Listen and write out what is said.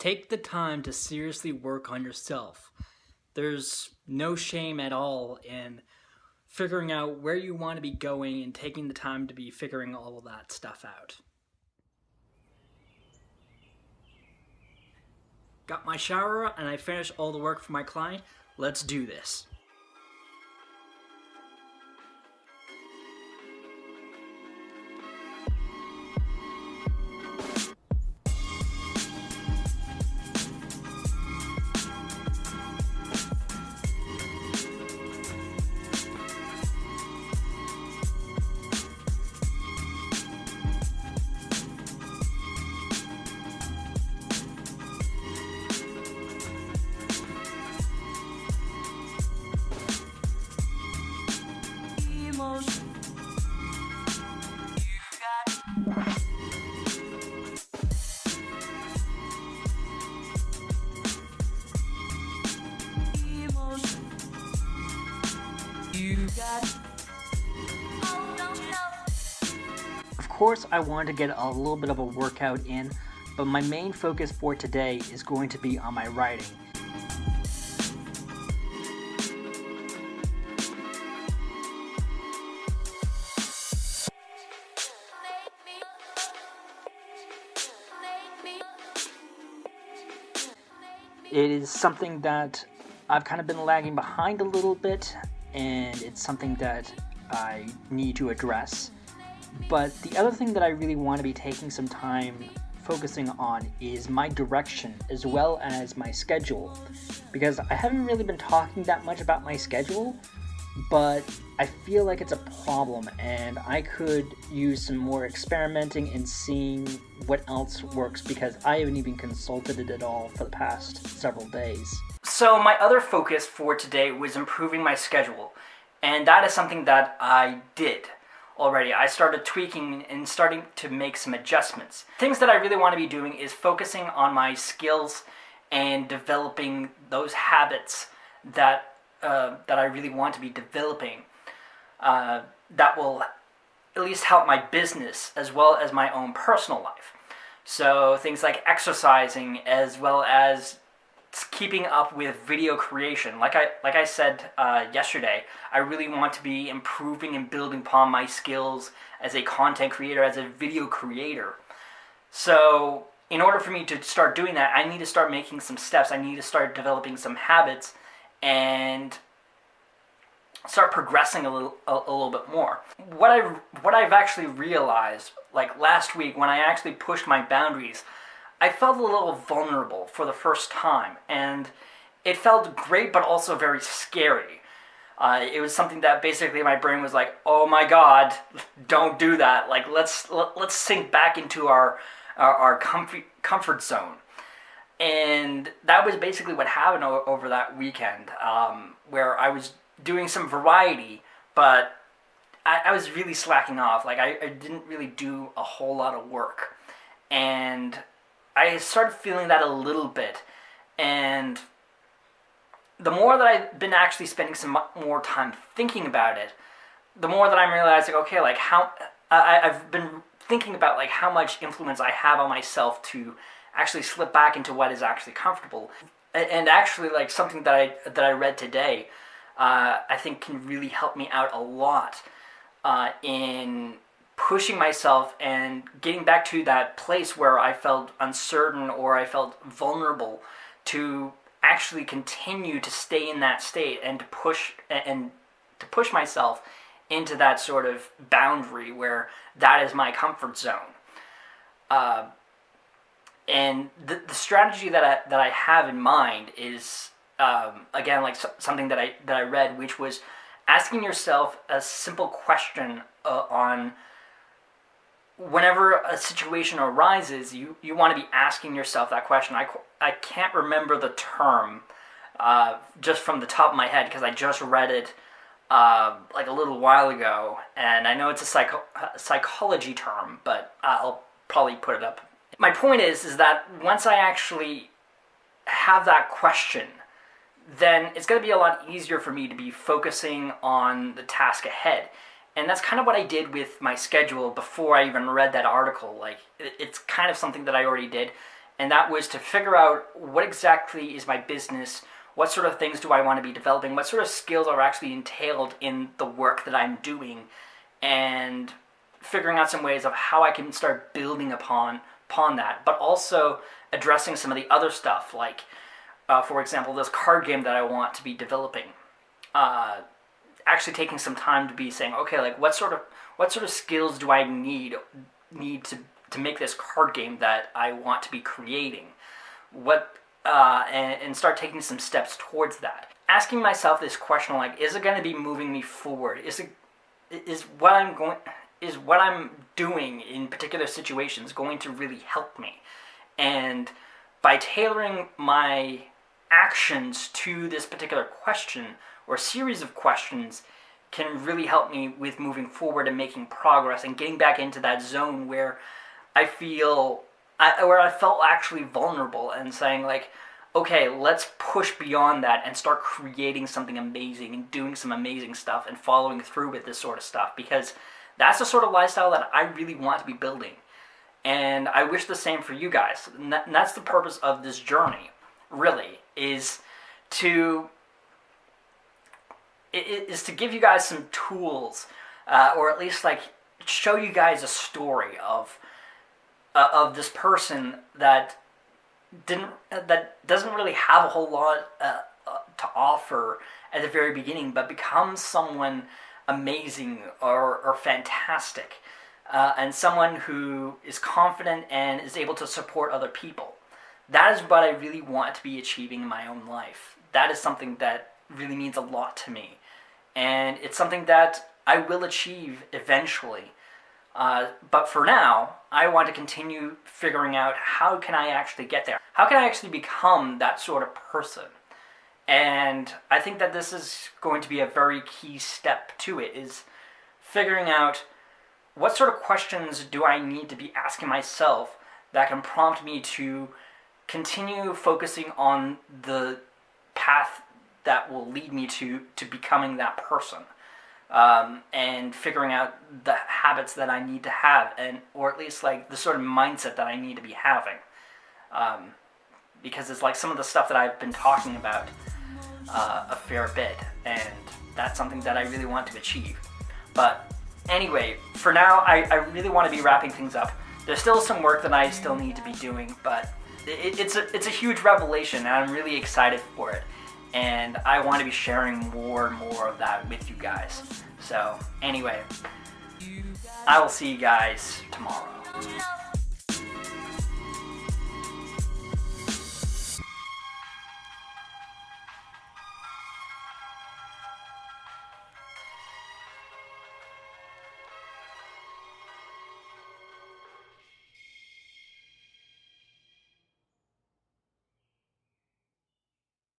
Take the time to seriously work on yourself. There's no shame at all in figuring out where you want to be going and taking the time to be figuring all of that stuff out. Got my shower and I finished all the work for my client. Let's do this. Of course, I wanted to get a little bit of a workout in, but my main focus for today is going to be on my writing. It is something that I've kind of been lagging behind a little bit, and it's something that I need to address. But the other thing that I really want to be taking some time focusing on is my direction as well as my schedule, because I haven't really been talking that much about my schedule, but I feel like it's a problem and I could use some more experimenting and seeing what else works, because I haven't even consulted it at all for the past several days. So my other focus for today was improving my schedule, and that is something that I did already. I started tweaking and starting to make some adjustments. Things that I really want to be doing is focusing on my skills and developing those habits that I really want to be developing that will at least help my business as well as my own personal life. So things like exercising as well as keeping up with video creation. Like I said yesterday, I really want to be improving and building upon my skills as a content creator, as a video creator. So in order for me to start doing that, I need to start making some steps. I need to start developing some habits and start progressing a little bit more. What I've actually realized, like last week when I actually pushed my boundaries, I felt a little vulnerable for the first time, and it felt great but also very scary. It was something that basically my brain was like, oh my god, don't do that. Like let's sink back into our comfort zone. And that was basically what happened over that weekend, where I was doing some variety, but I was really slacking off. Like I didn't really do a whole lot of work, and I started feeling that a little bit. And the more that I've been actually spending some more time thinking about it, the more that I'm realizing, okay, like how I've been thinking about like how much influence I have on myself to actually slip back into what is actually comfortable. And actually, like something that I read today, I think can really help me out a lot in pushing myself and getting back to that place where I felt uncertain or I felt vulnerable, to actually continue to stay in that state and to push myself into that sort of boundary where that is my comfort zone. And the strategy that I have in mind is again, like something that I read, which was asking yourself a simple question on whenever a situation arises. You want to be asking yourself that question. I can't remember the term just from the top of my head because I just read it like a little while ago, and I know it's a psychology term, but I'll probably put it up. My point is that once I actually have that question, then it's going to be a lot easier for me to be focusing on the task ahead. And that's kind of what I did with my schedule before I even read that article. Like, it's kind of something that I already did. and that was to figure out what exactly is my business, what sort of things do I want to be developing, what sort of skills are actually entailed in the work that I'm doing, and figuring out some ways of how I can start building upon that, but also addressing some of the other stuff, like, for example, this card game that I want to be developing. Actually taking some time to be saying, okay, like what sort of skills do I need to make this card game that I want to be creating? And start taking some steps towards that. Asking myself this question, like, is it going to be moving me forward? Is what I'm doing in particular situations going to really help me? And by tailoring my actions to this particular question or series of questions can really help me with moving forward and making progress and getting back into that zone where I felt actually vulnerable and saying, like, okay, let's push beyond that and start creating something amazing and doing some amazing stuff and following through with this sort of stuff, because that's the sort of lifestyle that I really want to be building. And I wish the same for you guys. And that's the purpose of this journey, really, is to give you guys some tools, or at least like show you guys a story of this person that doesn't really have a whole lot to offer at the very beginning, but becomes someone amazing or fantastic, and someone who is confident and is able to support other people. That is what I really want to be achieving in my own life. That is something that really means a lot to me, and it's something that I will achieve eventually. But for now, I want to continue figuring out how can I actually get there? How can I actually become that sort of person? And I think that this is going to be a very key step to it, is figuring out what sort of questions do I need to be asking myself that can prompt me to continue focusing on the path that will lead me to becoming that person. And figuring out the habits that I need to have, or at least like the sort of mindset that I need to be having. Because it's like some of the stuff that I've been talking about a fair bit, and that's something that I really want to achieve. But anyway, for now, I really want to be wrapping things up. There's still some work that I still need to be doing, but it's a huge revelation, and I'm really excited for it. And I want to be sharing more and more of that with you guys. So anyway, I will see you guys tomorrow.